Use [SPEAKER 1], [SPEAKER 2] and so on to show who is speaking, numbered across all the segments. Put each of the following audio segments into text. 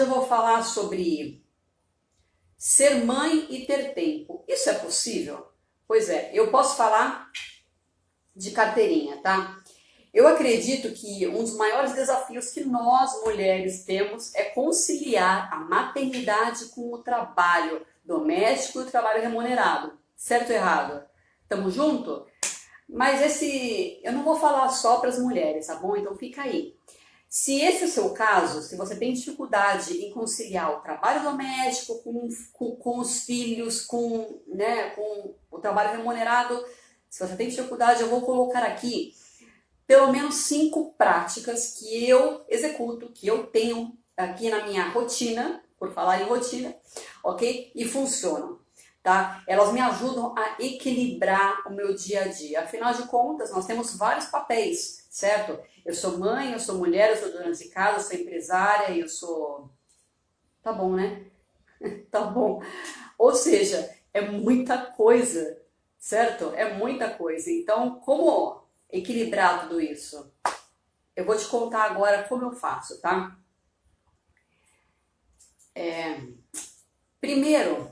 [SPEAKER 1] Hoje eu vou falar sobre ser mãe e ter tempo. Isso é possível? Pois é, eu posso falar de carteirinha, tá? Eu acredito que um dos maiores desafios que nós mulheres temos é conciliar a maternidade com o trabalho doméstico e o trabalho remunerado. Certo ou errado? Tamo junto? Mas eu não vou falar só para as mulheres, tá bom? Então fica aí. Se esse é o seu caso, se você tem dificuldade em conciliar o trabalho doméstico com os filhos, com o trabalho remunerado, se você tem dificuldade, eu vou colocar aqui pelo menos 5 práticas que eu executo, que eu tenho aqui na minha rotina, por falar em rotina, ok? E funcionam, tá? Elas me ajudam a equilibrar o meu dia a dia. Afinal de contas, nós temos vários papéis, certo? Eu sou mãe, eu sou mulher, eu sou dona de casa, eu sou empresária, eu sou... Tá bom, né? Tá bom. Ou seja, é muita coisa, certo? É muita coisa. Então, como equilibrar tudo isso? Eu vou te contar agora como eu faço, tá? Primeiro,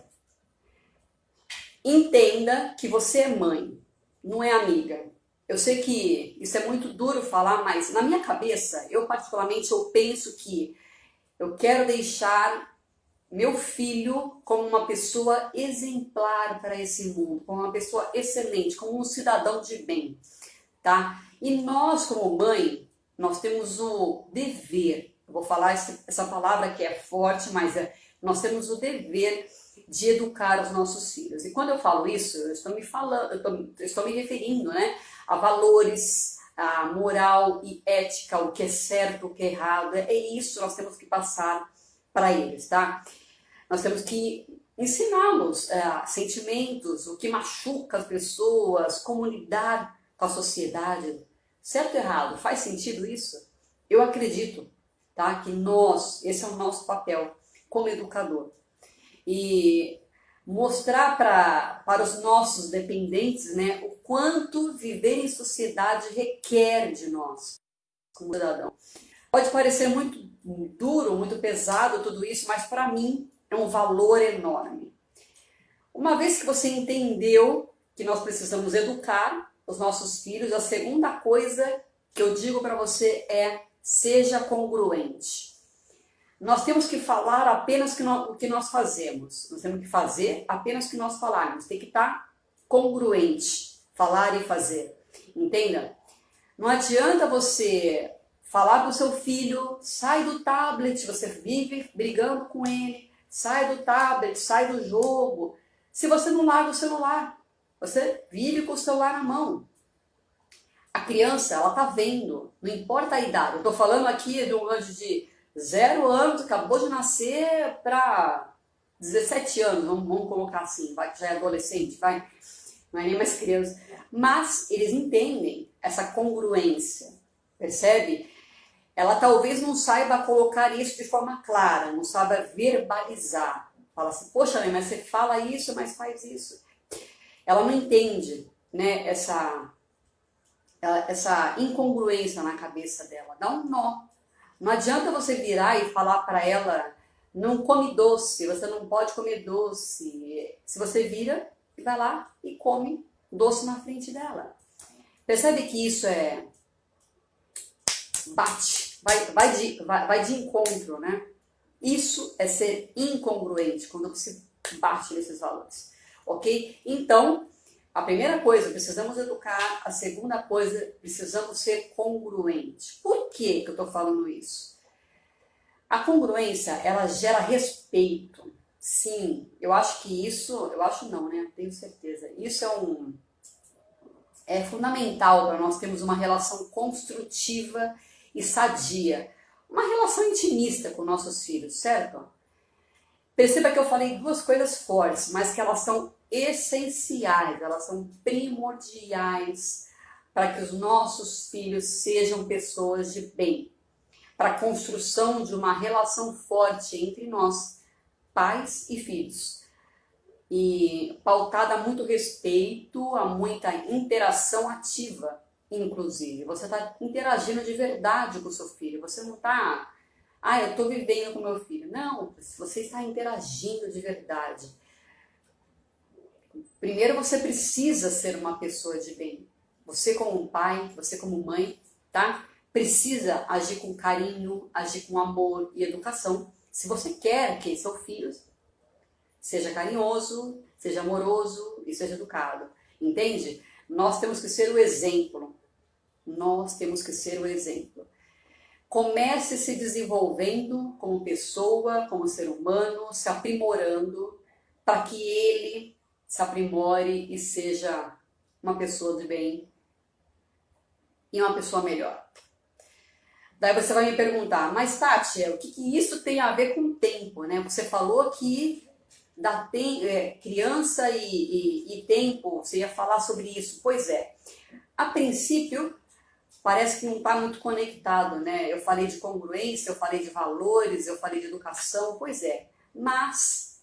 [SPEAKER 1] entenda que você é mãe, não é amiga. Eu sei que isso é muito duro falar, mas na minha cabeça, eu particularmente, eu penso que eu quero deixar meu filho como uma pessoa exemplar para esse mundo, como uma pessoa excelente, como um cidadão de bem, tá? E nós, como mãe, nós temos o dever, eu vou falar essa palavra que é forte, mas nós temos o dever de educar os nossos filhos. E quando eu falo isso, eu estou me referindo, né, a valores, a moral e ética, o que é certo, o que é errado. É isso que nós temos que passar para eles, tá? Nós temos que ensiná-los sentimentos, o que machuca as pessoas, como lidar com a sociedade. Certo ou errado? Faz sentido isso? Eu acredito, tá, que esse é o nosso papel como educador. E mostrar para os nossos dependentes, né, o quanto viver em sociedade requer de nós, como cidadão. Pode parecer muito duro, muito pesado tudo isso, mas para mim é um valor enorme. Uma vez que você entendeu que nós precisamos educar os nossos filhos, a segunda coisa que eu digo para você é: seja congruente. Nós temos que falar apenas o que nós fazemos. Nós temos que fazer apenas o que nós falarmos. Tem que estar congruente, falar e fazer. Entenda? Não adianta você falar para o seu filho: sai do tablet, você vive brigando com ele, sai do tablet, sai do jogo, se você não larga o celular. Você vive com o celular na mão. A criança, ela tá vendo, não importa a idade. Eu tô falando aqui de um anjo de 0 anos, acabou de nascer, para 17 anos, vamos colocar assim, vai, que já é adolescente, vai, não é nem mais criança. Mas eles entendem essa congruência, percebe? Ela talvez não saiba colocar isso de forma clara, não saiba verbalizar. Fala assim: poxa, mas você fala isso, mas faz isso. Ela não entende, né, essa incongruência na cabeça dela, dá um nó. Não adianta você virar e falar para ela: não come doce, você não pode comer doce. Se você vira e vai lá e come doce na frente dela. Percebe que isso vai de encontro, né? Isso é ser incongruente, quando você bate nesses valores, ok? Então, a primeira coisa, precisamos educar. A segunda coisa, precisamos ser congruentes. Por que eu estou falando isso? A congruência, ela gera respeito. Sim, eu acho que isso, eu acho não, né? Tenho certeza. Isso é fundamental para nós termos uma relação construtiva e sadia. Uma relação intimista com nossos filhos, certo? Perceba que eu falei 2 coisas fortes, mas que elas são essenciais, elas são primordiais para que os nossos filhos sejam pessoas de bem, para a construção de uma relação forte entre nós, pais e filhos, e pautada a muito respeito, a muita interação ativa, inclusive. Você está interagindo de verdade com o seu filho, você não está Ah, eu estou vivendo com meu filho. Não, se você está interagindo de verdade. Primeiro você precisa ser uma pessoa de bem. Você como pai, você como mãe, tá? Precisa agir com carinho, agir com amor e educação. Se você quer que seu filho seja carinhoso, seja amoroso e seja educado. Entende? Nós temos que ser o exemplo. Nós temos que ser o exemplo. Comece se desenvolvendo como pessoa, como ser humano, se aprimorando para que ele se aprimore e seja uma pessoa de bem e uma pessoa melhor. Daí você vai me perguntar, mas Tati, o que isso tem a ver com o tempo, né? Você falou que criança e tempo, você ia falar sobre isso. Pois é, a princípio parece que não está muito conectado, né? Eu falei de congruência, eu falei de valores, eu falei de educação, pois é. Mas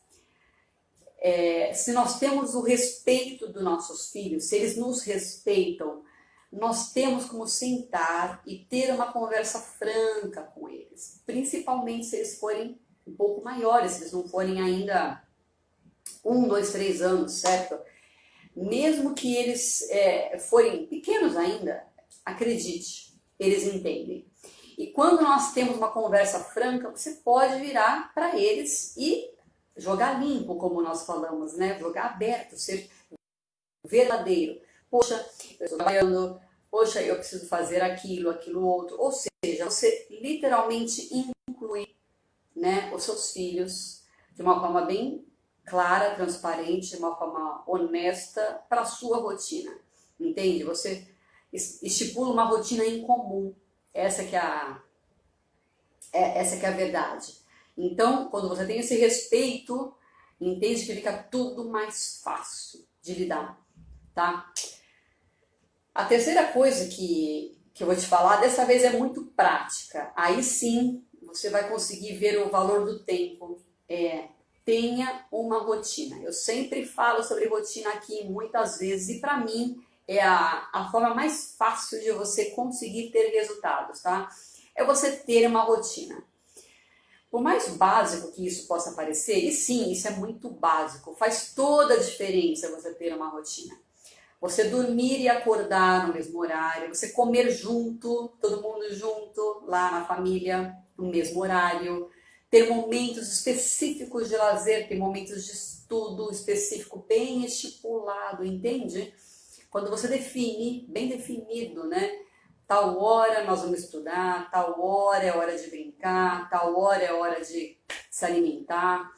[SPEAKER 1] se nós temos o respeito dos nossos filhos, se eles nos respeitam, nós temos como sentar e ter uma conversa franca com eles, principalmente se eles forem um pouco maiores, se eles não forem ainda 1, 2, 3 anos, certo? Mesmo que eles forem pequenos ainda, acredite, eles entendem. E quando nós temos uma conversa franca, você pode virar para eles e jogar limpo, como nós falamos, né? Jogar aberto, ser verdadeiro. Poxa, eu estou trabalhando, poxa, eu preciso fazer aquilo, aquilo outro. Ou seja, você literalmente inclui, né, os seus filhos de uma forma bem clara, transparente, de uma forma honesta para a sua rotina. Entende? Você estipula uma rotina em comum. Essa que é a verdade. Então, quando você tem esse respeito, entende que fica tudo mais fácil de lidar, tá? A terceira coisa que eu vou te falar, dessa vez é muito prática. Aí sim, você vai conseguir ver o valor do tempo. Tenha uma rotina. Eu sempre falo sobre rotina aqui muitas vezes e para mim é a forma mais fácil de você conseguir ter resultados, tá? É você ter uma rotina. Por mais básico que isso possa parecer, e sim, isso é muito básico, faz toda a diferença você ter uma rotina. Você dormir e acordar no mesmo horário, você comer junto, todo mundo junto, lá na família, no mesmo horário, ter momentos específicos de lazer, ter momentos de estudo específico bem estipulado, entende? Quando você define, bem definido, né? Tal hora nós vamos estudar, tal hora é hora de brincar, tal hora é hora de se alimentar.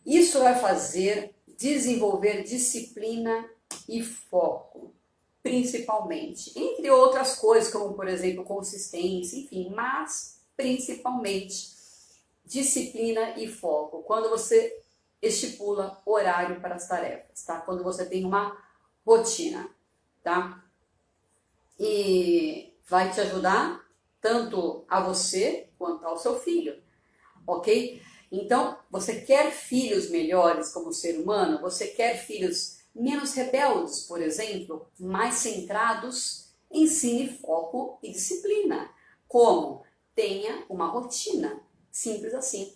[SPEAKER 1] Isso vai fazer desenvolver disciplina e foco, principalmente. Entre outras coisas, como por exemplo consistência, enfim, mas principalmente disciplina e foco. Quando você estipula horário para as tarefas, tá? Quando você tem uma rotina, tá? E vai te ajudar tanto a você quanto ao seu filho, ok? Então, você quer filhos melhores como ser humano? Você quer filhos menos rebeldes, por exemplo, mais centrados? Ensine foco e disciplina. Como? Tenha uma rotina, simples assim.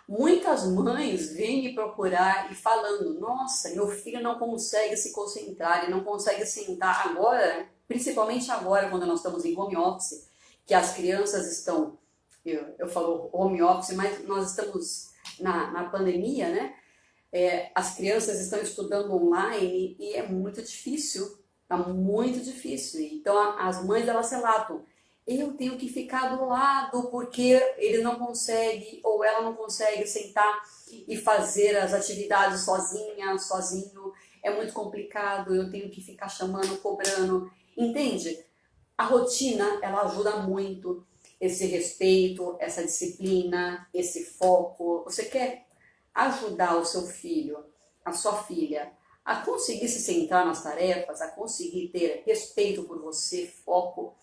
[SPEAKER 1] Muitas mães vêm me procurar e falando, nossa, meu filho não consegue se concentrar, ele não consegue sentar agora, principalmente agora quando nós estamos em home office, que as crianças estão, eu falo home office, mas nós estamos na pandemia, né? As crianças estão estudando online e é muito difícil, tá muito difícil. Então as mães elas relatam, eu tenho que ficar do lado porque ele não consegue ou ela não consegue sentar e fazer as atividades sozinha, sozinho, é muito complicado, eu tenho que ficar chamando, cobrando, entende? A rotina, ela ajuda muito, esse respeito, essa disciplina, esse foco. Você quer ajudar o seu filho, a sua filha, a conseguir se centrar nas tarefas, a conseguir ter respeito por você, foco,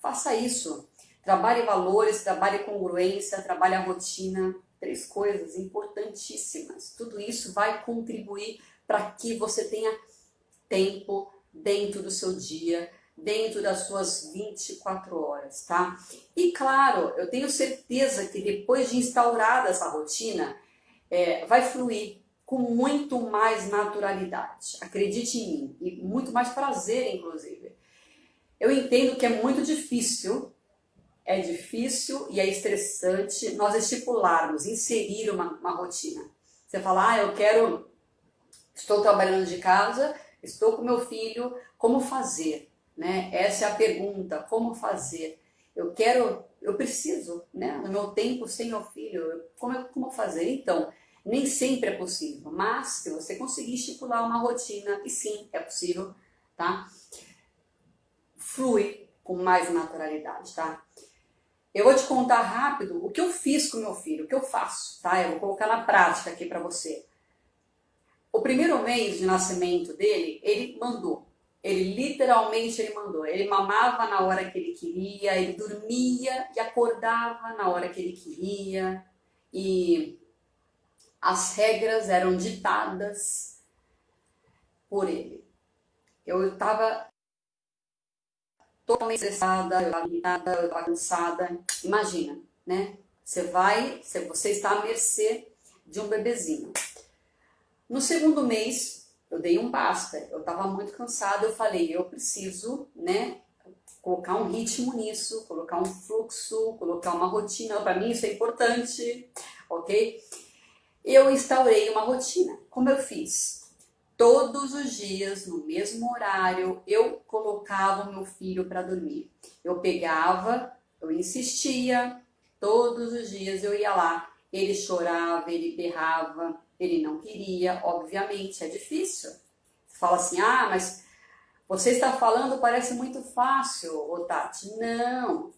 [SPEAKER 1] faça isso. Trabalhe valores, trabalhe congruência, trabalhe a rotina. 3 coisas importantíssimas. Tudo isso vai contribuir para que você tenha tempo dentro do seu dia, dentro das suas 24 horas, tá? E claro, eu tenho certeza que depois de instaurada essa rotina, vai fluir com muito mais naturalidade. Acredite em mim, e muito mais prazer, inclusive. Eu entendo que é difícil e é estressante nós estipularmos, inserir uma rotina. Você fala, estou trabalhando de casa, estou com meu filho, como fazer? Né? Essa é a pergunta, como fazer? Eu preciso, né? No meu tempo sem meu filho, como fazer? Então, nem sempre é possível, mas se você conseguir estipular uma rotina, e sim, é possível, tá? Flui com mais naturalidade, tá? Eu vou te contar rápido o que eu fiz com meu filho, o que eu faço, tá? Eu vou colocar na prática aqui pra você. O primeiro mês de nascimento dele, ele mandou. Ele literalmente mandou. Ele mamava na hora que ele queria, ele dormia e acordava na hora que ele queria. E as regras eram ditadas por ele. Eu estava totalmente estressada, eu estava irritada, eu estava cansada. Imagina, né? Você está à mercê de um bebezinho. No segundo mês, eu dei um basta. Eu estava muito cansada, eu falei, eu preciso, né, colocar um ritmo nisso, colocar um fluxo, colocar uma rotina. Para mim isso é importante, ok? Eu instaurei uma rotina. Como eu fiz? Todos os dias, no mesmo horário, eu colocava o meu filho para dormir. Eu pegava, eu insistia, todos os dias eu ia lá. Ele chorava, ele berrava, ele não queria, obviamente, é difícil. Você fala assim, mas você está falando, parece muito fácil, ô Tati. Não,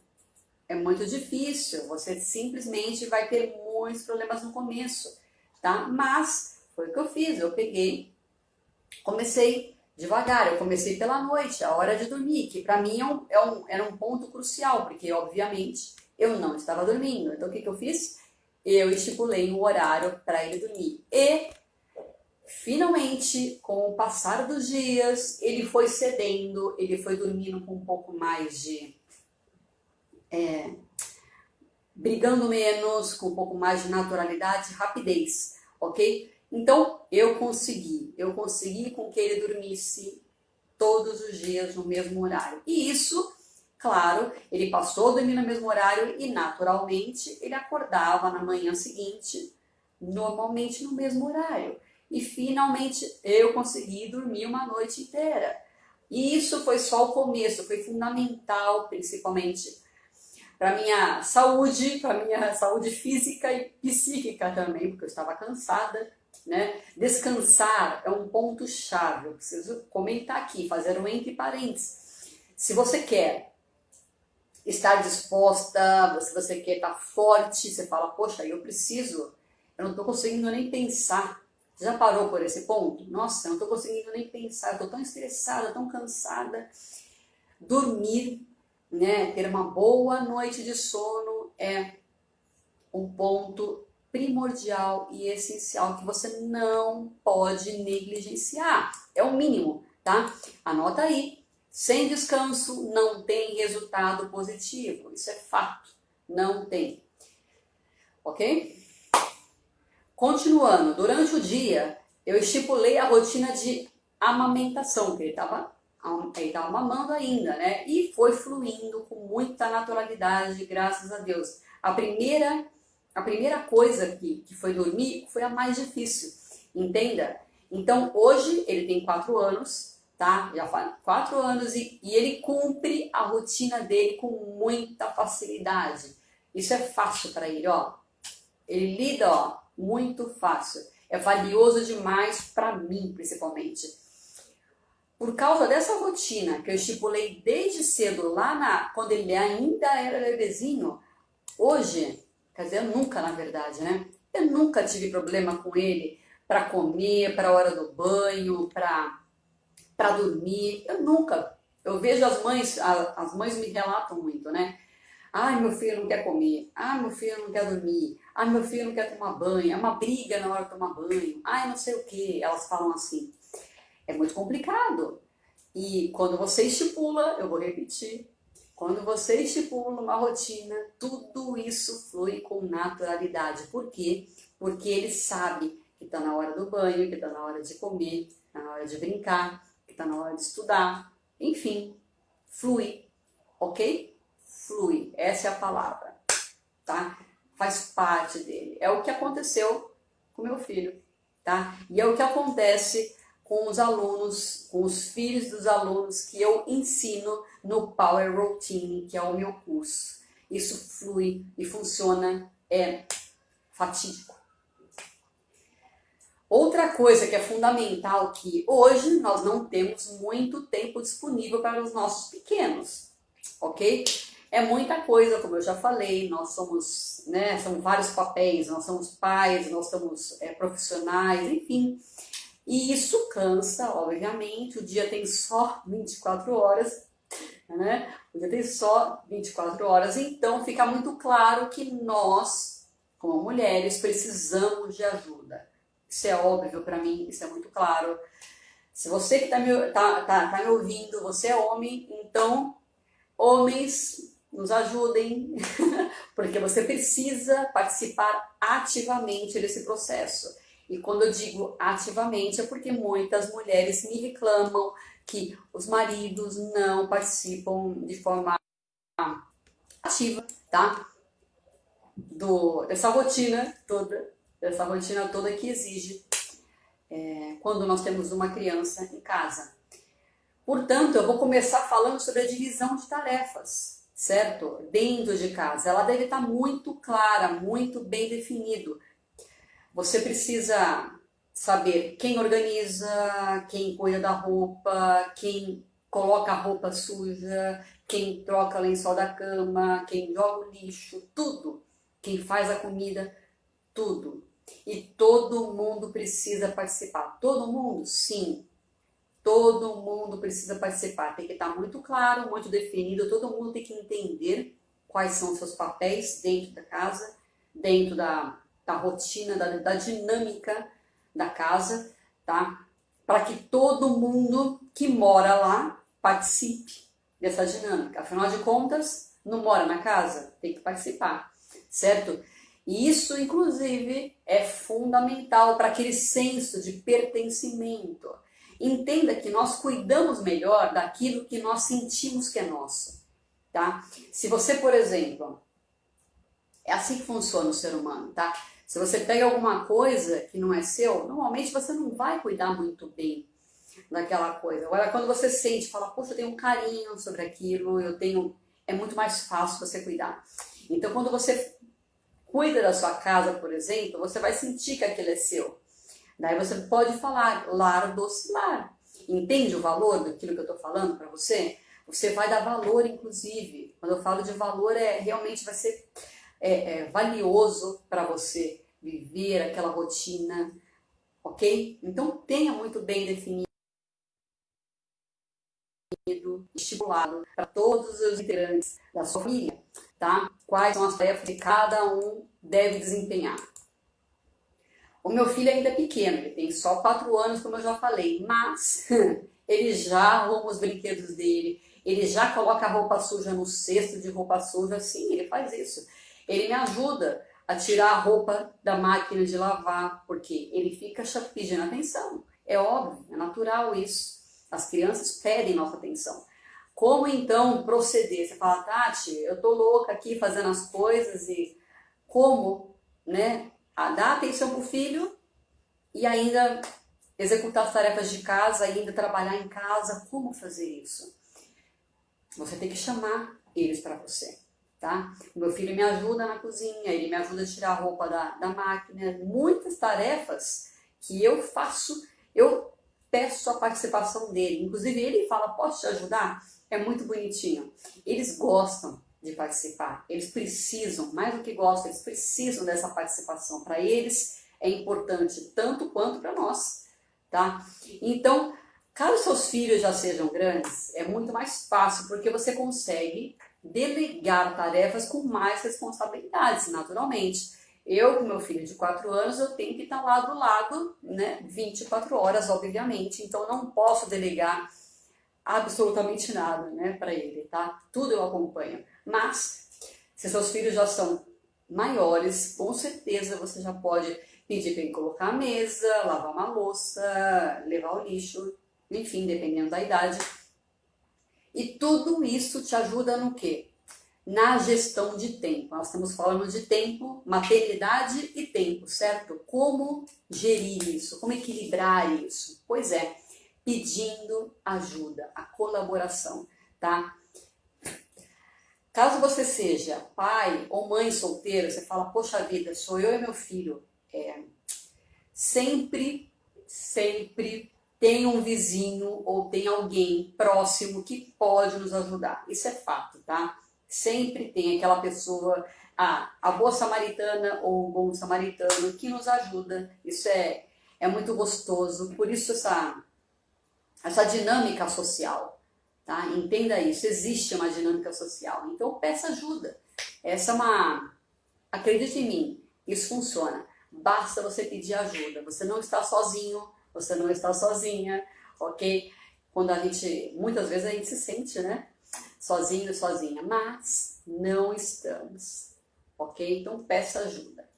[SPEAKER 1] é muito difícil. Você simplesmente vai ter muitos problemas no começo, tá? Mas foi o que eu fiz, eu peguei. Comecei devagar, eu comecei pela noite, a hora de dormir, que para mim era um ponto crucial, porque obviamente eu não estava dormindo. Então o que eu fiz? Eu estipulei um horário para ele dormir. E finalmente, com o passar dos dias, ele foi cedendo, ele foi dormindo com um pouco mais de... brigando menos, com um pouco mais de naturalidade, rapidez, ok? Então, eu consegui com que ele dormisse todos os dias no mesmo horário. E isso, claro, ele passou a dormir no mesmo horário e, naturalmente, ele acordava na manhã seguinte, normalmente no mesmo horário. E, finalmente, eu consegui dormir uma noite inteira. E isso foi só o começo, foi fundamental, principalmente para minha saúde física e psíquica também, porque eu estava cansada. Né? Descansar é um ponto-chave, eu preciso comentar aqui, fazer um entre parênteses. Se você quer estar disposta, se você quer estar forte, você fala, poxa, eu não estou conseguindo nem pensar. Você já parou por esse ponto? Nossa, eu não estou conseguindo nem pensar, eu estou tão estressada, tão cansada. Dormir, né? Ter uma boa noite de sono é um ponto primordial e essencial que você não pode negligenciar. É o mínimo, tá? Anota aí. Sem descanso não tem resultado positivo. Isso é fato. Não tem. Ok? Continuando. Durante o dia, eu estipulei a rotina de amamentação, que ele estava mamando ainda, né? E foi fluindo com muita naturalidade, graças a Deus. A primeira coisa que foi dormir foi a mais difícil, entenda? Então, hoje ele tem 4 anos, tá? Já faz 4 anos e ele cumpre a rotina dele com muita facilidade. Isso é fácil para ele, ó. Ele lida, ó, muito fácil. É valioso demais para mim, principalmente. Por causa dessa rotina que eu estipulei desde cedo, quando ele ainda era bebezinho, hoje... Quer dizer, eu nunca, na verdade, né? Eu nunca tive problema com ele para comer, para a hora do banho, para dormir. Eu nunca. Eu vejo as mães me relatam muito, né? Ai, meu filho não quer comer. Ai, meu filho não quer dormir. Ai, meu filho não quer tomar banho. É uma briga na hora de tomar banho. Ai, não sei o que. Elas falam assim. É muito complicado. E quando você estipula, eu vou repetir, quando você estipula uma rotina, tudo isso flui com naturalidade. Por quê? Porque ele sabe que está na hora do banho, que está na hora de comer, que está na hora de brincar, que está na hora de estudar. Enfim, flui, ok? Flui, essa é a palavra, tá? Faz parte dele. É o que aconteceu com meu filho, tá? E é o que acontece com os alunos, com os filhos dos alunos que eu ensino no Power Routine, que é o meu curso. Isso flui e funciona, é fatídico. Outra coisa que é fundamental, que hoje nós não temos muito tempo disponível para os nossos pequenos, ok? É muita coisa, como eu já falei, nós somos, né, são vários papéis, nós somos pais, nós somos profissionais, enfim. E isso cansa, obviamente, o dia tem só 24 horas, né? O dia tem só 24 horas, então fica muito claro que nós, como mulheres, precisamos de ajuda. Isso é óbvio para mim, isso é muito claro. Se você que está me ouvindo, você é homem, então, homens, nos ajudem, porque você precisa participar ativamente desse processo. E quando eu digo ativamente é porque muitas mulheres me reclamam que os maridos não participam de forma ativa, tá? Dessa rotina toda que exige quando nós temos uma criança em casa. Portanto, eu vou começar falando sobre a divisão de tarefas, certo? Dentro de casa. Ela deve estar muito clara, muito bem definido. Você precisa saber quem organiza, quem cuida da roupa, quem coloca a roupa suja, quem troca o lençol da cama, quem joga o lixo, tudo. Quem faz a comida, tudo. E todo mundo precisa participar. Todo mundo? Sim. Todo mundo precisa participar. Tem que estar muito claro, muito definido. Todo mundo tem que entender quais são os seus papéis dentro da casa, dentro da rotina, da dinâmica da casa, tá? Para que todo mundo que mora lá participe dessa dinâmica. Afinal de contas, não mora na casa? Tem que participar, certo? E isso, inclusive, é fundamental para aquele senso de pertencimento. Entenda que nós cuidamos melhor daquilo que nós sentimos que é nosso, tá? Se você, por exemplo, é assim que funciona o ser humano, tá? Se você pega alguma coisa que não é seu, normalmente você não vai cuidar muito bem daquela coisa. Agora, quando você sente, fala, poxa, eu tenho um carinho sobre aquilo, é muito mais fácil você cuidar. Então, quando você cuida da sua casa, por exemplo, você vai sentir que aquilo é seu. Daí você pode falar, lar, doce lar. Entende o valor daquilo que eu estou falando para você? Você vai dar valor, inclusive. Quando eu falo de valor, realmente vai ser valioso para você viver aquela rotina, ok? Então tenha muito bem definido, estipulado para todos os integrantes da sua família, tá? Quais são as tarefas que cada um deve desempenhar. O meu filho ainda é pequeno, ele tem só 4 anos, como eu já falei, mas ele já arruma os brinquedos dele, ele já coloca a roupa suja no cesto de roupa suja, sim, ele faz isso. Ele me ajuda a tirar a roupa da máquina de lavar, porque ele fica pedindo atenção. É óbvio, é natural isso. As crianças pedem nossa atenção. Como então proceder? Você fala, Tati, eu tô louca aqui fazendo as coisas e como, né, dar atenção pro filho e ainda executar as tarefas de casa, ainda trabalhar em casa. Como fazer isso? Você tem que chamar eles para você. Tá? O meu filho me ajuda na cozinha, ele me ajuda a tirar a roupa da máquina, muitas tarefas que eu faço, eu peço a participação dele, inclusive ele fala, posso te ajudar? É muito bonitinho, eles gostam de participar, eles precisam, mais do que gostam, eles precisam dessa participação, para eles é importante tanto quanto para nós, tá? Então, caso seus filhos já sejam grandes, é muito mais fácil, porque você consegue delegar tarefas com mais responsabilidades, naturalmente. Eu, com meu filho de 4 anos, eu tenho que estar lá do lado, né, 24 horas, obviamente, então não posso delegar absolutamente nada, né, para ele, tá? Tudo eu acompanho. Mas, se seus filhos já são maiores, com certeza você já pode pedir para ele colocar a mesa, lavar uma louça, levar o lixo, enfim, dependendo da idade. E tudo isso te ajuda no quê? Na gestão de tempo. Nós estamos falando de tempo, maternidade e tempo, certo? Como gerir isso? Como equilibrar isso? Pois é, pedindo ajuda, a colaboração, tá? Caso você seja pai ou mãe solteira, você fala, poxa vida, sou eu e meu filho. Sempre tem um vizinho ou tem alguém próximo que pode nos ajudar. Isso é fato, tá? Sempre tem aquela pessoa, a boa samaritana ou o bom samaritano que nos ajuda. Isso é muito gostoso. Por isso essa dinâmica social, tá? Entenda isso, existe uma dinâmica social. Então peça ajuda. Acredite em mim, isso funciona. Basta você pedir ajuda. Você não está sozinho, você não está sozinha, ok? Muitas vezes a gente se sente, né? Sozinho, sozinha, mas não estamos, ok? Então peça ajuda.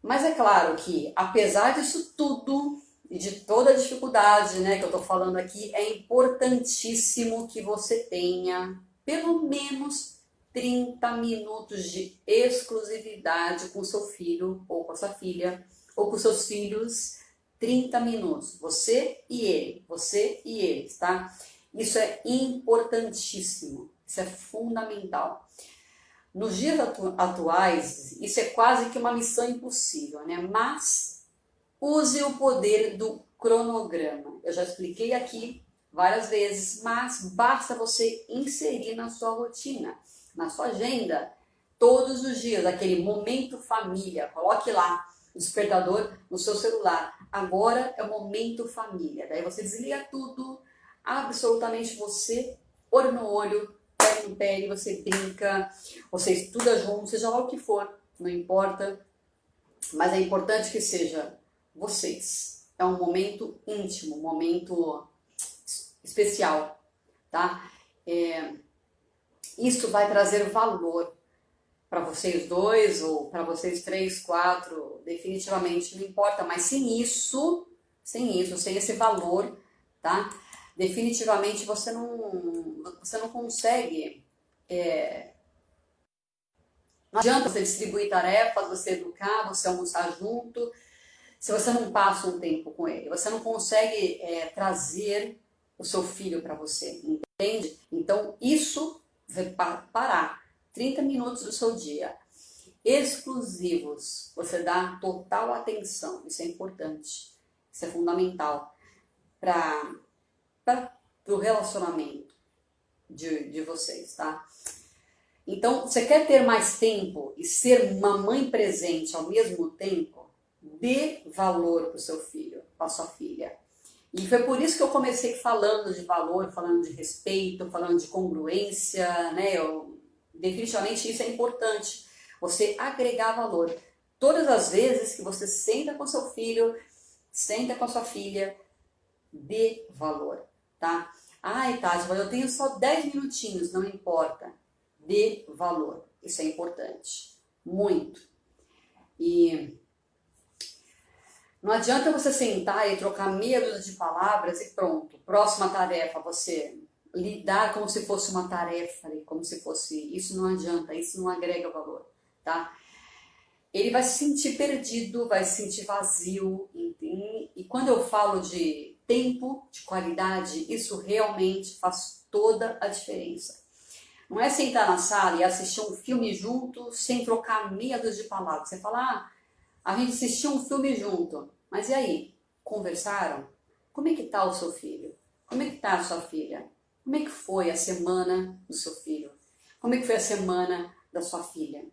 [SPEAKER 1] Mas é claro que, apesar disso tudo e de toda a dificuldade, né, que eu tô falando aqui, é importantíssimo que você tenha pelo menos 30 minutos de exclusividade com seu filho ou com a sua filha, ou com seus filhos, 30 minutos, você e eles, tá? Isso é importantíssimo, isso é fundamental. Nos dias atuais, isso é quase que uma missão impossível, né? Mas use o poder do cronograma. Eu já expliquei aqui várias vezes, mas basta você inserir na sua rotina, na sua agenda, todos os dias, aquele momento família. Coloque lá o despertador no seu celular. Agora é o momento família. Daí você desliga tudo, absolutamente você, olho no olho, pele no pele, você brinca, você estuda junto, seja lá o que for, não importa. Mas é importante que seja vocês. É um momento íntimo, um momento especial, tá? Isso vai trazer valor para vocês dois ou para vocês três, quatro, definitivamente não importa, mas sem esse valor, tá? Definitivamente você não consegue. Não adianta você distribuir tarefas, você educar, você almoçar junto, se você não passa um tempo com ele. Você não consegue trazer o seu filho para você, entende? Então isso vai parar 30 minutos do seu dia. Exclusivos, você dá total atenção, isso é importante, isso é fundamental para o relacionamento de vocês, tá? Então, você quer ter mais tempo e ser uma mãe presente ao mesmo tempo? Dê valor para o seu filho, para a sua filha. E foi por isso que eu comecei falando de valor, falando de respeito, falando de congruência, né? Definitivamente isso é importante, você agregar valor. Todas as vezes que você senta com seu filho, senta com a sua filha, dê valor, tá? Ai, Tati, mas eu tenho só 10 minutinhos, não importa. Dê valor, isso é importante, muito. E não adianta você sentar e trocar meia dúzia de palavras e pronto, próxima tarefa, você lidar como se fosse uma tarefa, como se fosse, isso não adianta, isso não agrega valor, tá? Ele vai se sentir perdido, vai se sentir vazio, entende? E quando eu falo de tempo, de qualidade, isso realmente faz toda a diferença. Não é sentar na sala e assistir um filme junto sem trocar meia dúzia de palavras. Você fala, a gente assistiu um filme junto, mas e aí? Conversaram? Como é que tá o seu filho? Como é que tá a sua filha? Como é que foi a semana do seu filho? Como é que foi a semana da sua filha?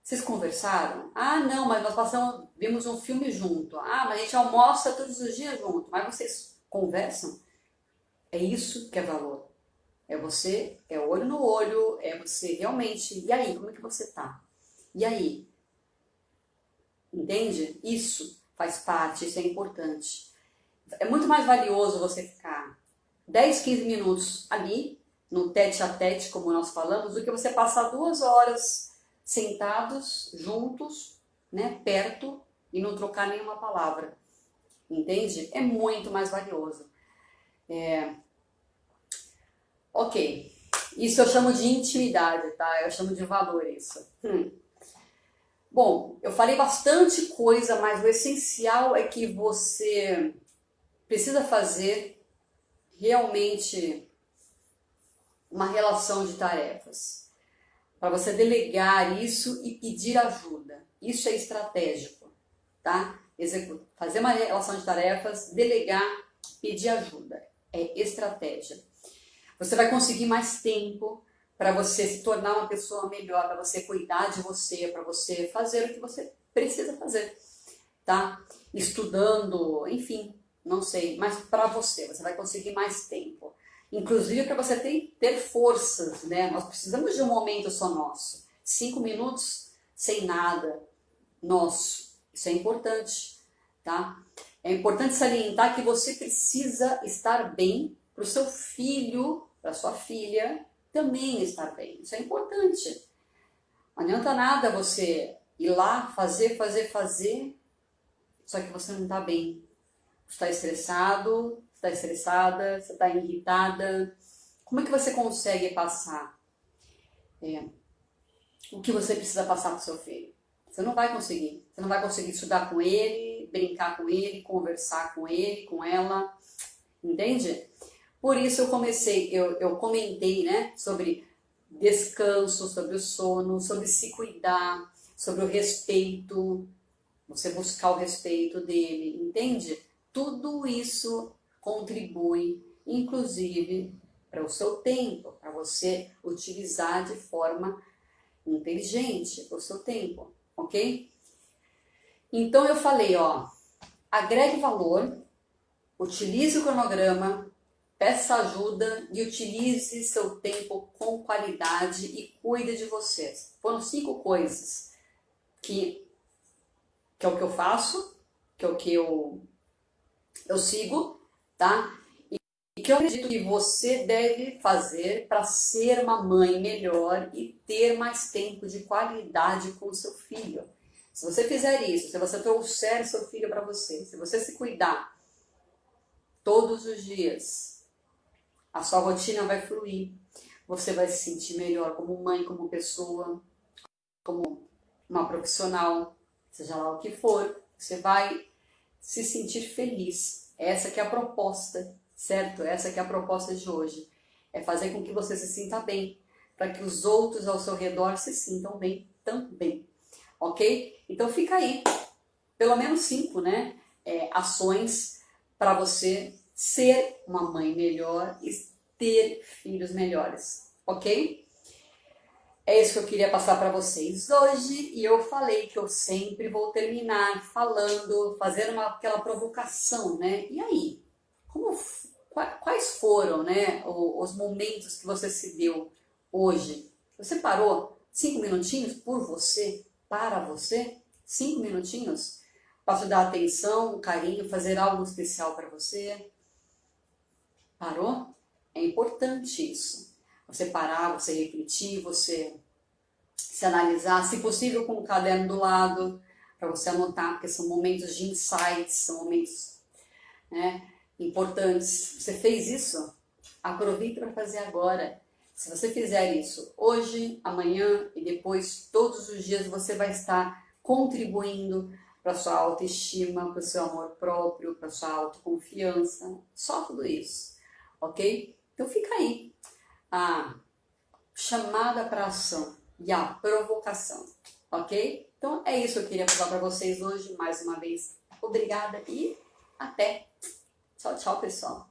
[SPEAKER 1] Vocês conversaram? Ah, não, mas nós vimos um filme junto. Ah, mas a gente almoça todos os dias junto. Mas vocês conversam? É isso que é valor. É você, é olho no olho, é você realmente. E aí, como é que você tá? E aí? Entende? Isso faz parte, isso é importante. É muito mais valioso você ficar 10, 15 minutos ali, no tete a tete, como nós falamos, do que você passar 2 horas sentados, juntos, né, perto, e não trocar nenhuma palavra. Entende? É muito mais valioso. Ok. Isso eu chamo de intimidade, tá? Eu chamo de valor isso. Bom, eu falei bastante coisa, mas o essencial é que você precisa fazer realmente uma relação de tarefas. Para você delegar isso e pedir ajuda. Isso é estratégico, tá? Fazer uma relação de tarefas, delegar, pedir ajuda. É estratégia. Você vai conseguir mais tempo para você se tornar uma pessoa melhor, para você cuidar de você, para você fazer o que você precisa fazer, tá? Estudando, enfim, não sei, mas para você vai conseguir mais tempo. Inclusive para você ter forças, né? Nós precisamos de um momento só nosso. 5 minutos sem nada nosso. Isso é importante, tá? É importante salientar que você precisa estar bem para o seu filho, para sua filha também estar bem. Isso é importante. Não adianta nada você ir lá fazer, só que você não está bem. Você está estressado, está estressada, você está irritada. Como é que você consegue passar o que você precisa passar para o seu filho? Você não vai conseguir. Você não vai conseguir estudar com ele, brincar com ele, conversar com ele, com ela. Entende? Por isso eu comentei, né, sobre descanso, sobre o sono, sobre se cuidar, sobre o respeito, você buscar o respeito dele, entende? Tudo isso contribui, inclusive, para o seu tempo, para você utilizar de forma inteligente o seu tempo, ok? Então eu falei, ó, agregue valor, utilize o cronograma, peça ajuda e utilize seu tempo com qualidade e cuide de vocês. Foram 5 coisas que é o que eu faço, que é o que eu sigo, tá? E que eu acredito que você deve fazer para ser uma mãe melhor e ter mais tempo de qualidade com o seu filho. Se você fizer isso, se você trouxer seu filho para você, se você se cuidar todos os dias, a sua rotina vai fluir, você vai se sentir melhor como mãe, como pessoa, como uma profissional, seja lá o que for, você vai se sentir feliz. Essa que é a proposta, certo? Essa que é a proposta de hoje. É fazer com que você se sinta bem, para que os outros ao seu redor se sintam bem também, ok? Então fica aí, pelo menos 5, né, ações para você ser uma mãe melhor e ter filhos melhores, ok? É isso que eu queria passar para vocês hoje e eu falei que eu sempre vou terminar falando, fazendo aquela provocação, né? E aí, quais foram, né, os momentos que você se deu hoje? Você parou 5 minutinhos por você, para você? 5 minutinhos para te dar atenção, carinho, fazer algo especial para você? Parou? É importante isso. Você parar, você refletir, você se analisar, se possível com o caderno do lado, para você anotar, porque são momentos de insights, são momentos, né, importantes. Você fez isso? Aproveita para fazer agora. Se você fizer isso hoje, amanhã e depois, todos os dias, você vai estar contribuindo para sua autoestima, para o seu amor próprio, para sua autoconfiança, só tudo isso, ok? Então fica aí a chamada para ação e a provocação, ok? Então é isso que eu queria falar para vocês hoje, mais uma vez. Obrigada e até. Tchau, tchau, pessoal.